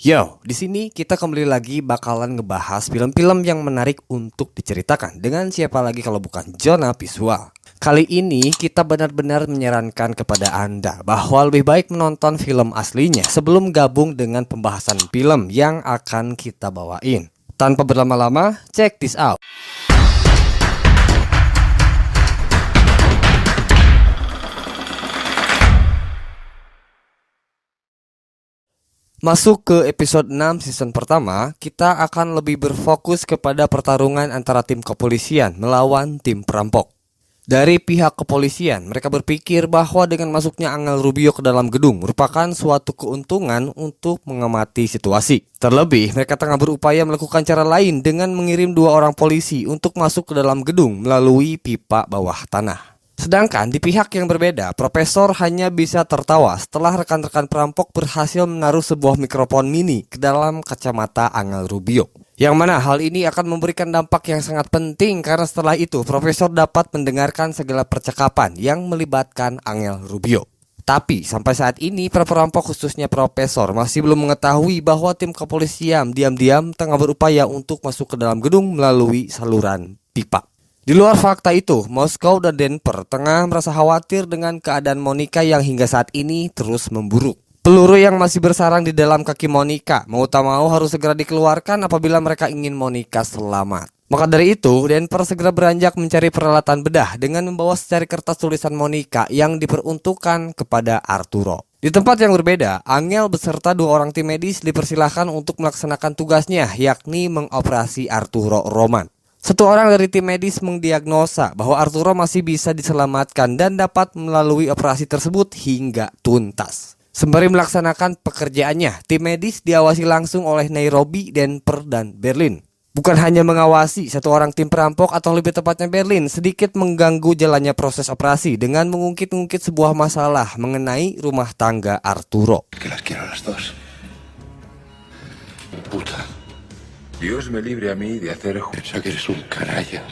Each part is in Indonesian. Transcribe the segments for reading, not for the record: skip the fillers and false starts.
Yo, di sini kita kembali lagi bakalan ngebahas film-film yang menarik untuk diceritakan. Dengan siapa lagi kalau bukan Jonah Visual. Kali ini kita benar-benar menyarankan kepada Anda bahwa lebih baik menonton film aslinya sebelum gabung dengan pembahasan film yang akan kita bawain. Tanpa berlama-lama, check this out. Masuk ke episode 6 season pertama, kita akan lebih berfokus kepada pertarungan antara tim kepolisian melawan tim perampok. Dari pihak kepolisian, mereka berpikir bahwa dengan masuknya Angel Rubio ke dalam gedung merupakan suatu keuntungan untuk mengamati situasi. Terlebih, mereka tengah berupaya melakukan cara lain dengan mengirim 2 orang polisi untuk masuk ke dalam gedung melalui pipa bawah tanah. Sedangkan di pihak yang berbeda, Profesor hanya bisa tertawa setelah rekan-rekan perampok berhasil menaruh sebuah mikrofon mini ke dalam kacamata Angel Rubio. Yang mana hal ini akan memberikan dampak yang sangat penting karena setelah itu Profesor dapat mendengarkan segala percakapan yang melibatkan Angel Rubio. Tapi sampai saat ini para perampok khususnya Profesor masih belum mengetahui bahwa tim kepolisian diam-diam tengah berupaya untuk masuk ke dalam gedung melalui saluran pipa. Di luar fakta itu, Moskow dan Denver tengah merasa khawatir dengan keadaan Monica yang hingga saat ini terus memburuk. Peluru yang masih bersarang di dalam kaki Monica mau tak mau harus segera dikeluarkan apabila mereka ingin Monica selamat. Maka dari itu, Denver segera beranjak mencari peralatan bedah dengan membawa secari kertas tulisan Monica yang diperuntukkan kepada Arturo. Di tempat yang berbeda, Angel beserta 2 orang tim medis dipersilahkan untuk melaksanakan tugasnya, yakni mengoperasi Arturo Roman. 1 orang dari tim medis mendiagnosa bahwa Arturo masih bisa diselamatkan dan dapat melalui operasi tersebut hingga tuntas. Sembari melaksanakan pekerjaannya, tim medis diawasi langsung oleh Nairobi, Denver, dan Berlin. Bukan hanya mengawasi 1 orang tim perampok atau lebih tepatnya Berlin sedikit mengganggu jalannya proses operasi dengan mengungkit-ungkit sebuah masalah mengenai rumah tangga Arturo. Dios me libre a mí de hacer que eres un canalla.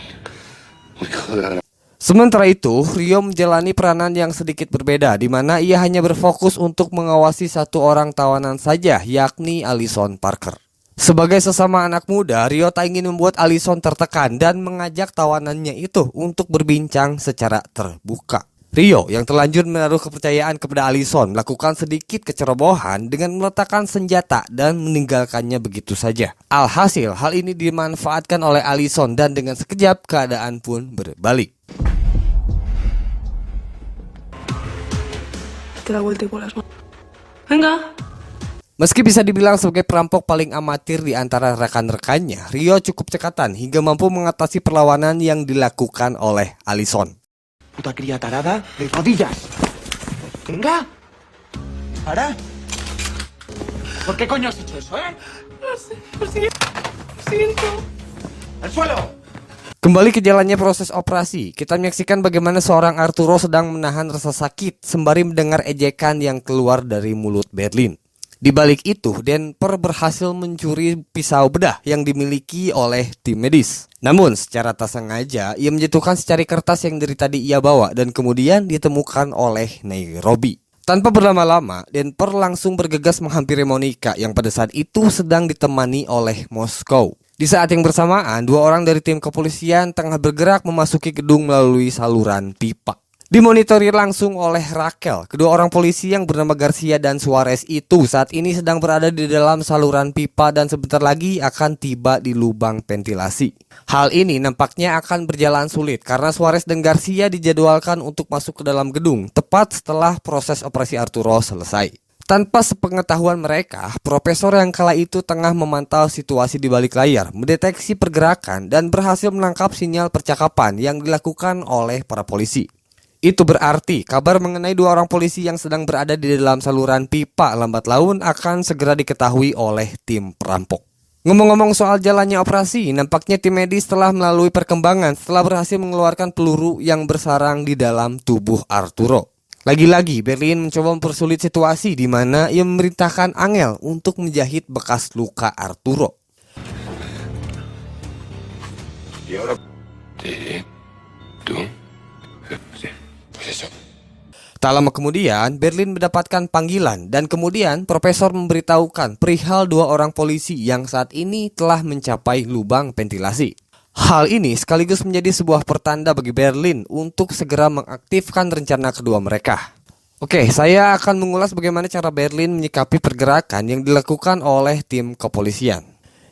Sementara itu, Rio menjalani peranan yang sedikit berbeda di mana ia hanya berfokus untuk mengawasi 1 orang tawanan saja, yakni Allison Parker. Sebagai sesama anak muda, Rio tak ingin membuat Allison tertekan dan mengajak tawanannya itu untuk berbincang secara terbuka. Rio yang terlanjur menaruh kepercayaan kepada Allison melakukan sedikit kecerobohan dengan meletakkan senjata dan meninggalkannya begitu saja. Alhasil hal ini dimanfaatkan oleh Allison dan dengan sekejap keadaan pun berbalik. Meski bisa dibilang sebagai perampok paling amatir di antara rekan-rekannya, Rio cukup cekatan hingga mampu mengatasi perlawanan yang dilakukan oleh Allison. Puta cría tarada de rodillas. Venga. ¿Para? ¿Por qué coño has hecho eso, No sé, lo siento. ¡Al suelo! Kembali ke jalannya proses operasi, kita menyaksikan bagaimana seorang Arturo sedang menahan rasa sakit sembari mendengar ejekan yang keluar dari mulut Berlin. Di balik itu, Denver berhasil mencuri pisau bedah yang dimiliki oleh tim medis. Namun, secara tak sengaja, ia menjatuhkan secari kertas yang dari tadi ia bawa dan kemudian ditemukan oleh Nairobi. Tanpa berlama-lama, Denver langsung bergegas menghampiri Monica yang pada saat itu sedang ditemani oleh Moskow. Di saat yang bersamaan, 2 orang dari tim kepolisian tengah bergerak memasuki gedung melalui saluran pipa. Dimonitori langsung oleh Raquel, kedua orang polisi yang bernama Garcia dan Suarez itu saat ini sedang berada di dalam saluran pipa dan sebentar lagi akan tiba di lubang ventilasi. Hal ini nampaknya akan berjalan sulit karena Suarez dan Garcia dijadwalkan untuk masuk ke dalam gedung tepat setelah proses operasi Arturo selesai. Tanpa sepengetahuan mereka, Profesor yang kala itu tengah memantau situasi di balik layar, mendeteksi pergerakan dan berhasil menangkap sinyal percakapan yang dilakukan oleh para polisi. Itu berarti kabar mengenai 2 orang polisi yang sedang berada di dalam saluran pipa lambat laun akan segera diketahui oleh tim perampok. Ngomong-ngomong soal jalannya operasi, nampaknya tim medis telah melalui perkembangan setelah berhasil mengeluarkan peluru yang bersarang di dalam tubuh Arturo. Lagi-lagi Berlin mencoba mempersulit situasi di mana ia memerintahkan Angel untuk menjahit bekas luka Arturo. Y ahora... ¿Tú? Sí. Pues eso. Tak lama kemudian, Berlin mendapatkan panggilan dan kemudian profesor memberitahukan perihal 2 orang polisi yang saat ini telah mencapai lubang ventilasi. Hal ini sekaligus menjadi sebuah pertanda bagi Berlin untuk segera mengaktifkan rencana kedua mereka. Oke, saya akan mengulas bagaimana cara Berlin menyikapi pergerakan yang dilakukan oleh tim kepolisian.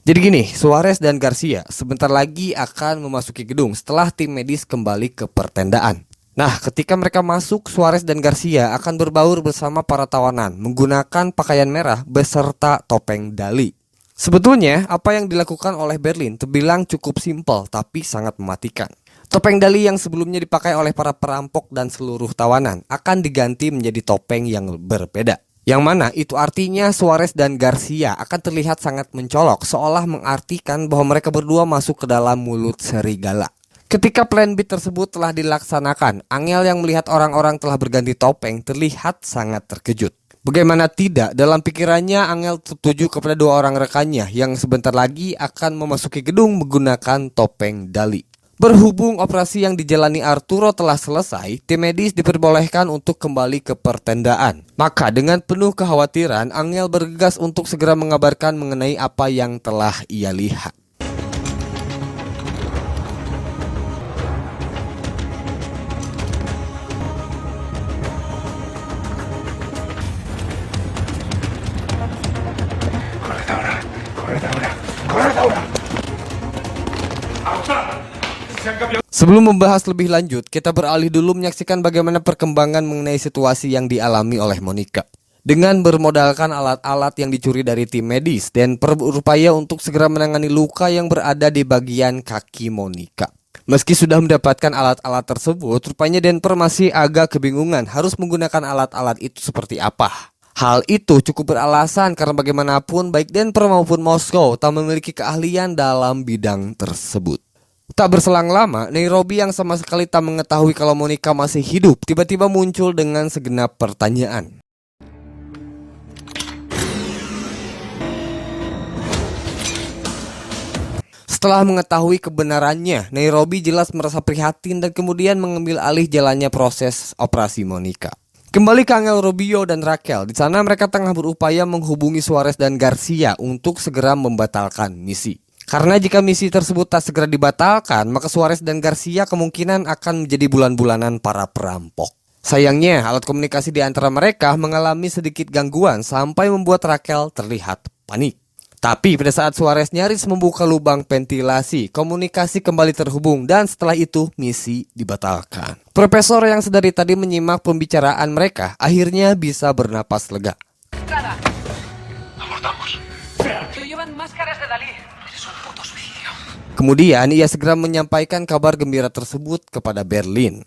Jadi gini, Suarez dan Garcia sebentar lagi akan memasuki gedung setelah tim medis kembali ke pertendaan. Nah, ketika mereka masuk, Suarez dan Garcia akan berbaur bersama para tawanan menggunakan pakaian merah beserta topeng dali. Sebetulnya, apa yang dilakukan oleh Berlin terbilang cukup simpel tapi sangat mematikan. Topeng dali yang sebelumnya dipakai oleh para perampok dan seluruh tawanan akan diganti menjadi topeng yang berbeda. Yang mana itu artinya Suarez dan Garcia akan terlihat sangat mencolok, seolah mengartikan bahwa mereka berdua masuk ke dalam mulut serigala. Ketika plan B tersebut telah dilaksanakan, Angel yang melihat orang-orang telah berganti topeng terlihat sangat terkejut. Bagaimana tidak, dalam pikirannya Angel tertuju kepada 2 orang rekannya yang sebentar lagi akan memasuki gedung menggunakan topeng dali. Berhubung operasi yang dijalani Arturo telah selesai, tim medis diperbolehkan untuk kembali ke pertendaan. Maka dengan penuh kekhawatiran, Angel bergegas untuk segera mengabarkan mengenai apa yang telah ia lihat. Sebelum membahas lebih lanjut, kita beralih dulu menyaksikan bagaimana perkembangan mengenai situasi yang dialami oleh Monica. Dengan bermodalkan alat-alat yang dicuri dari tim medis dan berupaya untuk segera menangani luka yang berada di bagian kaki Monica. Meski sudah mendapatkan alat-alat tersebut, rupanya Denver masih agak kebingungan harus menggunakan alat-alat itu seperti apa. Hal itu cukup beralasan karena bagaimanapun baik Denver maupun Moskow tak memiliki keahlian dalam bidang tersebut. Tak berselang lama, Nairobi yang sama sekali tak mengetahui kalau Monica masih hidup tiba-tiba muncul dengan segenap pertanyaan. Setelah mengetahui kebenarannya, Nairobi jelas merasa prihatin dan kemudian mengambil alih jalannya proses operasi Monica. Kembali ke Angel Rubio dan Raquel, di sana mereka tengah berupaya menghubungi Suarez dan Garcia untuk segera membatalkan misi. Karena jika misi tersebut tak segera dibatalkan, maka Suarez dan Garcia kemungkinan akan menjadi bulan-bulanan para perampok. Sayangnya, alat komunikasi di antara mereka mengalami sedikit gangguan sampai membuat Raquel terlihat panik. Tapi pada saat Suarez nyaris membuka lubang ventilasi, komunikasi kembali terhubung dan setelah itu misi dibatalkan. Profesor yang sedari tadi menyimak pembicaraan mereka akhirnya bisa bernapas lega. Kemudian ia segera menyampaikan kabar gembira tersebut kepada Berlin.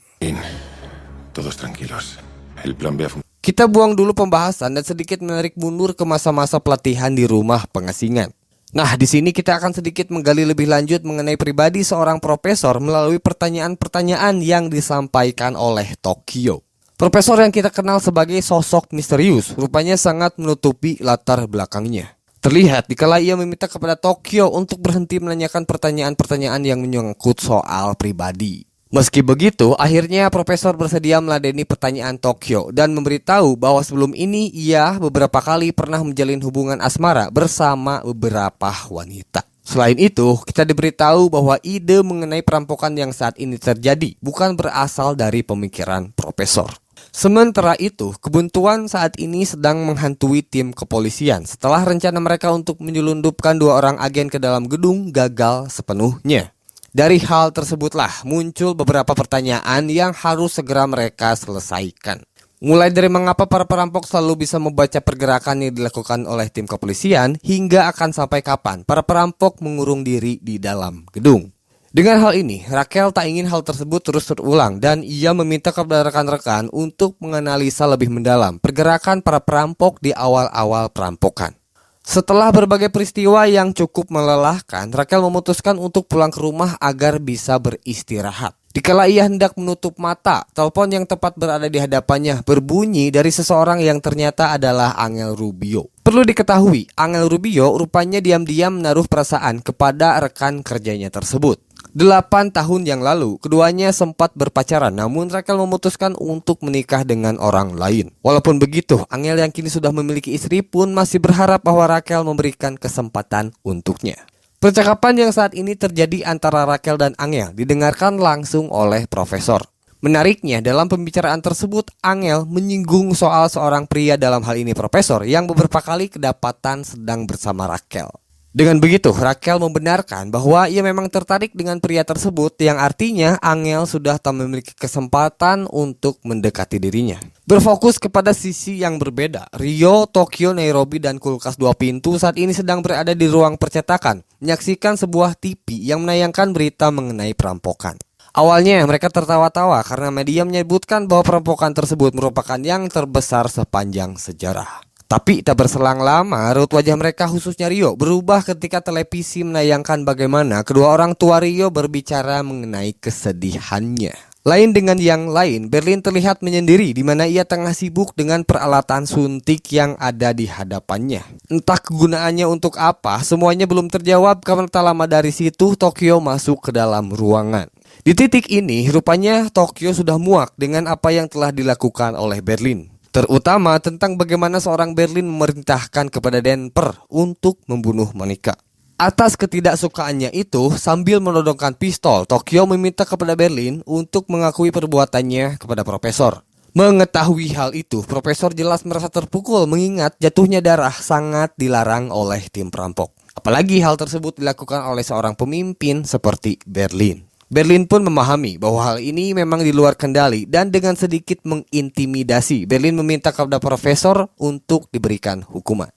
Todos tranquilos. El plan B ha funcionado. Kita buang dulu pembahasan dan sedikit menarik mundur ke masa-masa pelatihan di rumah pengasingan. Nah, di sini kita akan sedikit menggali lebih lanjut mengenai pribadi seorang profesor melalui pertanyaan-pertanyaan yang disampaikan oleh Tokyo. Profesor yang kita kenal sebagai sosok misterius, rupanya sangat menutupi latar belakangnya. Terlihat dikala ia meminta kepada Tokyo untuk berhenti menanyakan pertanyaan-pertanyaan yang menyangkut soal pribadi. Meski begitu, akhirnya profesor bersedia meladeni pertanyaan Tokyo dan memberitahu bahwa sebelum ini ia beberapa kali pernah menjalin hubungan asmara bersama beberapa wanita. Selain itu, kita diberitahu bahwa ide mengenai perampokan yang saat ini terjadi bukan berasal dari pemikiran profesor. Sementara itu, kebuntuan saat ini sedang menghantui tim kepolisian setelah rencana mereka untuk menyelundupkan 2 orang agen ke dalam gedung gagal sepenuhnya. Dari hal tersebutlah muncul beberapa pertanyaan yang harus segera mereka selesaikan. Mulai dari mengapa para perampok selalu bisa membaca pergerakan yang dilakukan oleh tim kepolisian hingga akan sampai kapan para perampok mengurung diri di dalam gedung. Dengan hal ini, Raquel tak ingin hal tersebut terus terulang dan ia meminta kepada rekan-rekan untuk menganalisa lebih mendalam pergerakan para perampok di awal-awal perampokan. Setelah berbagai peristiwa yang cukup melelahkan, Raquel memutuskan untuk pulang ke rumah agar bisa beristirahat. Dikala ia hendak menutup mata, telepon yang tepat berada di hadapannya berbunyi dari seseorang yang ternyata adalah Angel Rubio. Perlu diketahui, Angel Rubio rupanya diam-diam menaruh perasaan kepada rekan kerjanya tersebut. 8 tahun yang lalu, keduanya sempat berpacaran, namun Raquel memutuskan untuk menikah dengan orang lain. Walaupun begitu, Angel yang kini sudah memiliki istri pun masih berharap bahwa Raquel memberikan kesempatan untuknya. Percakapan yang saat ini terjadi antara Raquel dan Angel didengarkan langsung oleh Profesor. Menariknya, dalam pembicaraan tersebut, Angel menyinggung soal seorang pria, dalam hal ini Profesor, yang beberapa kali kedapatan sedang bersama Raquel. Dengan begitu, Raquel membenarkan bahwa ia memang tertarik dengan pria tersebut, yang artinya Angel sudah tak memiliki kesempatan untuk mendekati dirinya. Berfokus kepada sisi yang berbeda, Rio, Tokyo, Nairobi, dan kulkas 2 pintu saat ini sedang berada di ruang percetakan, menyaksikan sebuah TV yang menayangkan berita mengenai perampokan. Awalnya mereka tertawa-tawa karena media menyebutkan bahwa perampokan tersebut merupakan yang terbesar sepanjang sejarah. Tapi tak berselang lama, raut wajah mereka khususnya Rio berubah ketika televisi menayangkan bagaimana kedua orang tua Rio berbicara mengenai kesedihannya. Lain dengan yang lain, Berlin terlihat menyendiri di mana ia tengah sibuk dengan peralatan suntik yang ada di hadapannya. Entah kegunaannya untuk apa, semuanya belum terjawab karena tak lama dari situ Tokyo masuk ke dalam ruangan. Di titik ini, rupanya Tokyo sudah muak dengan apa yang telah dilakukan oleh Berlin. Terutama tentang bagaimana seorang Berlin memerintahkan kepada Denver untuk membunuh Monica. Atas ketidaksukaannya itu, sambil menodongkan pistol, Tokyo meminta kepada Berlin untuk mengakui perbuatannya kepada Profesor. Mengetahui hal itu, Profesor jelas merasa terpukul mengingat jatuhnya darah sangat dilarang oleh tim perampok. Apalagi hal tersebut dilakukan oleh seorang pemimpin seperti Berlin. Berlin pun memahami bahwa hal ini memang di luar kendali dan dengan sedikit mengintimidasi, Berlin meminta kepada Profesor untuk diberikan hukuman.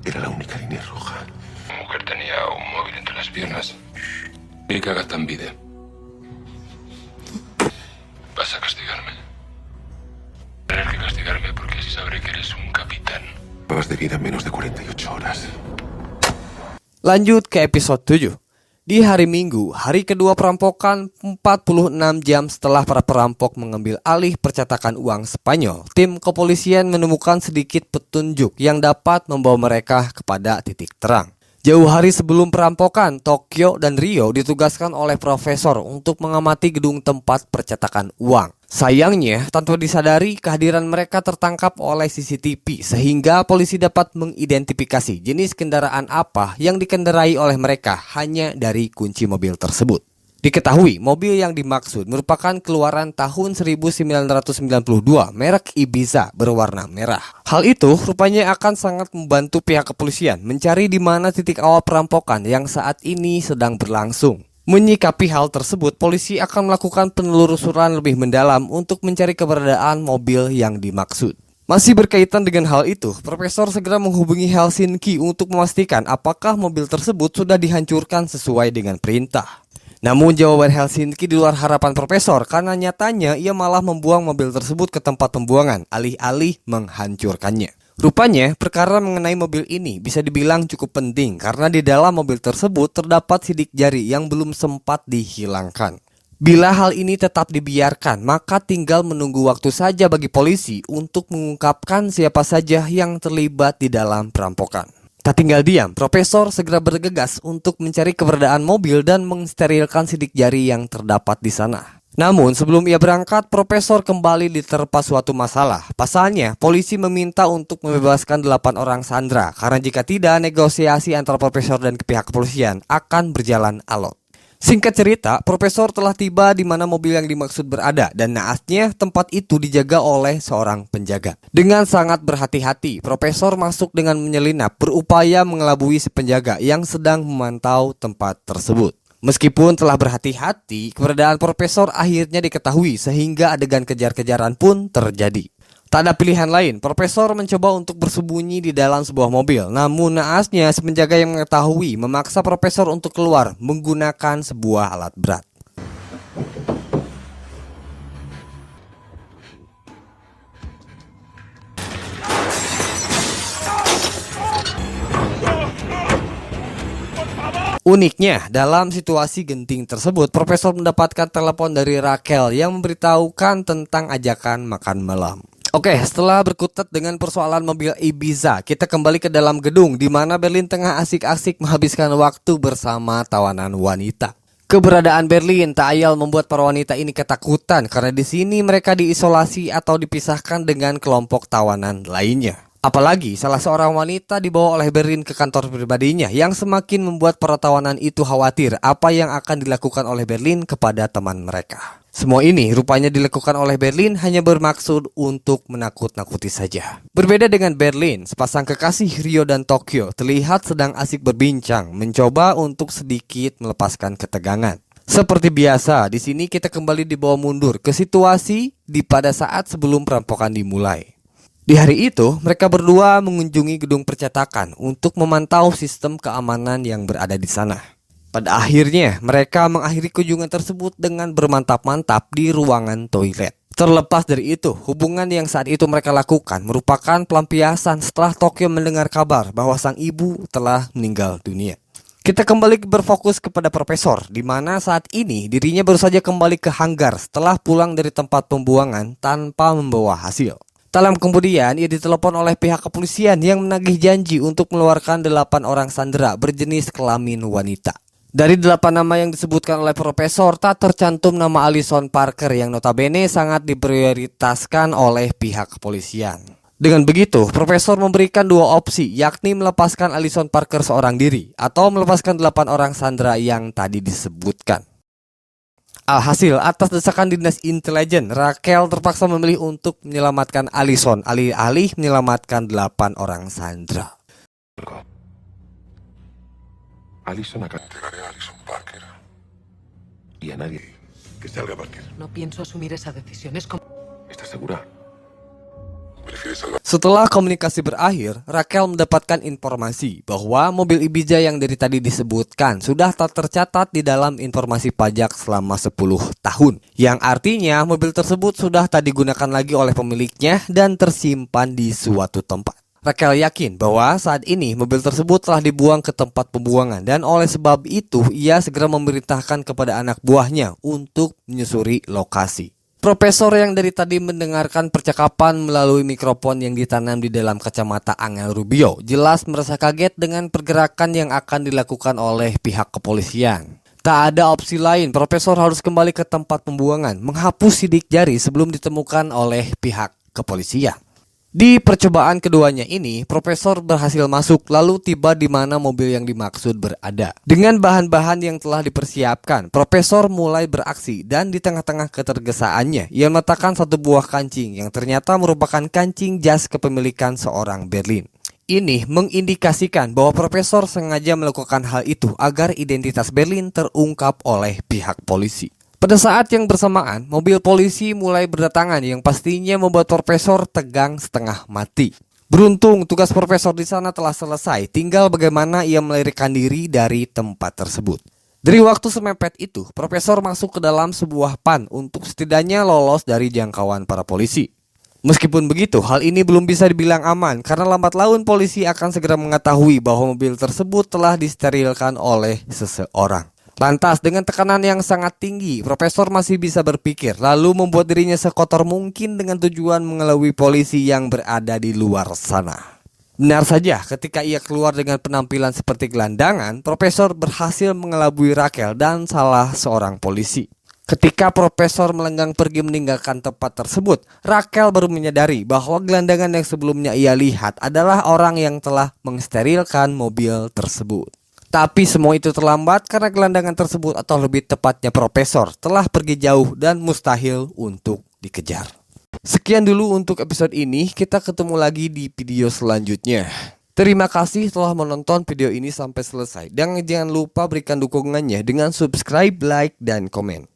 Era la única línea roja. La mujer tenía un móvil entre las piernas. Y que hagas tan vida. Vas a castigarme. Tienes que castigarme porque así sabré que eres un capitán. Vas de vida en menos de 48 horas. Lanjut ke episode 7. Di hari Minggu, hari kedua perampokan, 46 jam setelah para perampok mengambil alih percetakan uang Spanyol, tim kepolisian menemukan sedikit petunjuk yang dapat membawa mereka kepada titik terang. Jauh hari sebelum perampokan, Tokyo dan Rio ditugaskan oleh Profesor untuk mengamati gedung tempat percetakan uang. Sayangnya, tanpa disadari, kehadiran mereka tertangkap oleh CCTV sehingga polisi dapat mengidentifikasi jenis kendaraan apa yang dikendarai oleh mereka hanya dari kunci mobil tersebut. Diketahui, mobil yang dimaksud merupakan keluaran tahun 1992 merek Ibiza berwarna merah. Hal itu rupanya akan sangat membantu pihak kepolisian mencari di mana titik awal perampokan yang saat ini sedang berlangsung. Menyikapi hal tersebut, polisi akan melakukan penelusuran lebih mendalam untuk mencari keberadaan mobil yang dimaksud. Masih berkaitan dengan hal itu, Profesor segera menghubungi Helsinki untuk memastikan apakah mobil tersebut sudah dihancurkan sesuai dengan perintah. Namun jawaban Helsinki di luar harapan Profesor karena nyatanya ia malah membuang mobil tersebut ke tempat pembuangan alih-alih menghancurkannya. Rupanya perkara mengenai mobil ini bisa dibilang cukup penting karena di dalam mobil tersebut terdapat sidik jari yang belum sempat dihilangkan. Bila hal ini tetap dibiarkan, maka tinggal menunggu waktu saja bagi polisi untuk mengungkapkan siapa saja yang terlibat di dalam perampokan. Tak tinggal diam, Profesor segera bergegas untuk mencari keberadaan mobil dan mensterilkan sidik jari yang terdapat di sana. Namun sebelum ia berangkat, Profesor kembali diterpa suatu masalah. Pasalnya, polisi meminta untuk membebaskan 8 orang sandera karena jika tidak, negosiasi antara Profesor dan pihak kepolisian akan berjalan alot. Singkat cerita, Profesor telah tiba di mana mobil yang dimaksud berada dan naasnya tempat itu dijaga oleh seorang penjaga. Dengan sangat berhati-hati, Profesor masuk dengan menyelinap berupaya mengelabui si penjaga yang sedang memantau tempat tersebut. Meskipun telah berhati-hati, keberadaan Profesor akhirnya diketahui sehingga adegan kejar-kejaran pun terjadi. Tak ada pilihan lain, Profesor mencoba untuk bersembunyi di dalam sebuah mobil. Namun naasnya si penjaga yang mengetahui memaksa Profesor untuk keluar menggunakan sebuah alat berat. Uniknya, dalam situasi genting tersebut, Profesor mendapatkan telepon dari Raquel yang memberitahukan tentang ajakan makan malam. Oke, setelah berkutat dengan persoalan mobil Ibiza, kita kembali ke dalam gedung di mana Berlin tengah asik-asik menghabiskan waktu bersama tawanan wanita. Keberadaan Berlin tak ayal membuat para wanita ini ketakutan karena di sini mereka diisolasi atau dipisahkan dengan kelompok tawanan lainnya. Apalagi salah seorang wanita dibawa oleh Berlin ke kantor pribadinya yang semakin membuat para tawanan itu khawatir apa yang akan dilakukan oleh Berlin kepada teman mereka. Semua ini rupanya dilakukan oleh Berlin hanya bermaksud untuk menakut-nakuti saja. Berbeda dengan Berlin, sepasang kekasih Rio dan Tokyo terlihat sedang asik berbincang, mencoba untuk sedikit melepaskan ketegangan. Seperti biasa, di sini kita kembali dibawa mundur ke situasi pada saat sebelum perampokan dimulai. Di hari itu, mereka berdua mengunjungi gedung percetakan untuk memantau sistem keamanan yang berada di sana. Pada akhirnya, mereka mengakhiri kunjungan tersebut dengan bermantap-mantap di ruangan toilet. Terlepas dari itu, hubungan yang saat itu mereka lakukan merupakan pelampiasan setelah Tokyo mendengar kabar bahwa sang ibu telah meninggal dunia. Kita kembali berfokus kepada Profesor, di mana saat ini dirinya baru saja kembali ke hanggar setelah pulang dari tempat pembuangan tanpa membawa hasil. Tak lama kemudian, ia ditelepon oleh pihak kepolisian yang menagih janji untuk mengeluarkan 8 orang sandera berjenis kelamin wanita. Dari 8 nama yang disebutkan oleh Profesor, tak tercantum nama Alison Parker yang notabene sangat diprioritaskan oleh pihak kepolisian. Dengan begitu, Profesor memberikan 2 opsi, yakni melepaskan Alison Parker seorang diri atau melepaskan 8 orang sandera yang tadi disebutkan. Alhasil, atas desakan dinas intelijen, Raquel terpaksa memilih untuk menyelamatkan Alison alih-alih menyelamatkan 8 orang sandera. Alison acá entregaré a Alison Parker. Y a nadie que salga Parker. No pienso asumir esa decisión. Es como... ¿Estás segura? ¿Prefieres salvar? Setelah komunikasi berakhir, Raquel mendapatkan informasi bahwa mobil Ibiza yang dari tadi disebutkan sudah tak tercatat di dalam informasi pajak selama 10 tahun. Yang artinya mobil tersebut sudah tak digunakan lagi oleh pemiliknya dan tersimpan di suatu tempat. Raquel yakin bahwa saat ini mobil tersebut telah dibuang ke tempat pembuangan dan oleh sebab itu ia segera memerintahkan kepada anak buahnya untuk menyusuri lokasi. Profesor yang dari tadi mendengarkan percakapan melalui mikrofon yang ditanam di dalam kacamata Angel Rubio jelas merasa kaget dengan pergerakan yang akan dilakukan oleh pihak kepolisian. Tak ada opsi lain, Profesor harus kembali ke tempat pembuangan, menghapus sidik jari sebelum ditemukan oleh pihak kepolisian. Di percobaan keduanya ini, Profesor berhasil masuk lalu tiba di mana mobil yang dimaksud berada. Dengan bahan-bahan yang telah dipersiapkan, Profesor mulai beraksi dan di tengah-tengah ketergesaannya, ia meletakkan satu buah kancing yang ternyata merupakan kancing jas kepemilikan seorang Berlin. Ini mengindikasikan bahwa Profesor sengaja melakukan hal itu agar identitas Berlin terungkap oleh pihak polisi. Pada saat yang bersamaan, mobil polisi mulai berdatangan yang pastinya membuat Profesor tegang setengah mati. Beruntung tugas Profesor di sana telah selesai, tinggal bagaimana ia melarikan diri dari tempat tersebut. Dari waktu semepet itu, Profesor masuk ke dalam sebuah pan untuk setidaknya lolos dari jangkauan para polisi. Meskipun begitu, hal ini belum bisa dibilang aman karena lambat laun polisi akan segera mengetahui bahwa mobil tersebut telah disterilkan oleh seseorang. Lantas dengan tekanan yang sangat tinggi, Profesor masih bisa berpikir lalu membuat dirinya sekotor mungkin dengan tujuan mengelabui polisi yang berada di luar sana. Benar saja, ketika ia keluar dengan penampilan seperti gelandangan, Profesor berhasil mengelabui Raquel dan salah seorang polisi. Ketika Profesor melenggang pergi meninggalkan tempat tersebut, Raquel baru menyadari bahwa gelandangan yang sebelumnya ia lihat adalah orang yang telah mensterilkan mobil tersebut. Tapi semua itu terlambat karena gelandangan tersebut atau lebih tepatnya Profesor telah pergi jauh dan mustahil untuk dikejar. Sekian dulu untuk episode ini, kita ketemu lagi di video selanjutnya. Terima kasih telah menonton video ini sampai selesai dan jangan lupa berikan dukungannya dengan subscribe, like, dan komen.